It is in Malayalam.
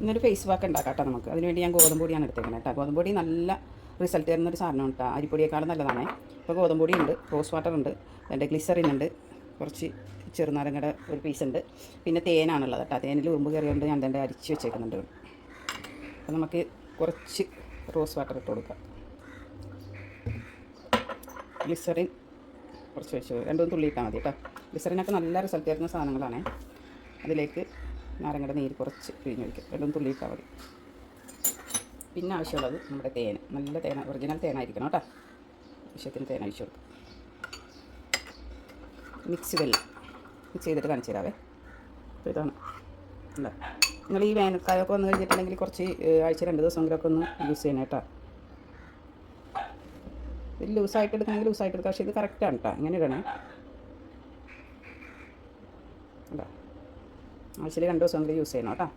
ഇന്നൊരു ഫേസ് വാക്ക് ഉണ്ടാക്കാം കേട്ടോ നമുക്ക്. അതിനുവേണ്ടി ഞാൻ ഗോതമ്പ് പൊടിയാണ് എടുത്തേക്കുന്നത് കേട്ടോ. ഗോതമ്പ് പൊടി നല്ല റിസൾട്ട് തരുന്നൊരു സാധനമാണ് കേട്ടോ. അരിപ്പൊടിയേക്കാളും നല്ലതാണ്. ഇപ്പോൾ ഗോതമ്പ് പൊടി ഉണ്ട്, റോസ് വാട്ടർ ഉണ്ട്, എൻ്റെ ഗ്ലിസറിൻ ഉണ്ട്, കുറച്ച് ചെറുനാരങ്ങയുടെ ഒരു പീസ് ഉണ്ട്, പിന്നെ തേനാണുള്ളത് കേട്ടോ. തേനിൽ ഉറുമ്പ് കയറിയുകൊണ്ട് ഞാൻ എൻ്റെ അരിച്ച് വെച്ചേക്കുന്നുണ്ട്. അപ്പോൾ നമുക്ക് കുറച്ച് റോസ് വാട്ടർ ഇട്ട് കൊടുക്കാം. ഗ്ലിസറിൻ കുറച്ച് വെച്ച് 2 തുള്ളി ഇട്ടാൽ മതി കേട്ടോ. ഗ്ലിസറിനൊക്കെ നല്ല റിസൾട്ട് തരുന്ന സാധനങ്ങളാണ്. അതിലേക്ക് നാരങ്ങയുടെ നീര് കുറച്ച് പിഴിഞ്ഞൊഴിക്കും. 2 തുള്ളി ഇട്ടാൽ മതി. പിന്നെ ആവശ്യമുള്ളത് നമ്മുടെ തേൻ, നല്ല തേന, ഒറിജിനൽ തേനായിരിക്കണം കേട്ടോ. ആവശ്യത്തിന് തേൻ ഒഴിച്ച് കൊടുക്കും. മിക്സ് ചെയ്തിട്ട് കാണിച്ചു തരാവേ. അപ്പോൾ ഇതാണ് അല്ല, നിങ്ങൾ ഈ വേനൽക്കാലമൊക്കെ വന്നു കഴിഞ്ഞിട്ടുണ്ടെങ്കിൽ കുറച്ച് ആഴ്ച 2 ദിവസമെങ്കിലൊക്കെ ഒന്ന് യൂസ് ചെയ്യണം കേട്ടോ. ഇത് ലൂസായിട്ട് എടുക്കണമെങ്കിൽ ലൂസായിട്ട് എടുക്കാം. പക്ഷേ ഇത് കറക്റ്റാണ് കേട്ടോ. ഇങ്ങനെ ഇടണേ. അല്ല, ആഴ്ചയിൽ 2 ദിവസമെങ്കിലും യൂസ് ചെയ്യണം കേട്ടോ.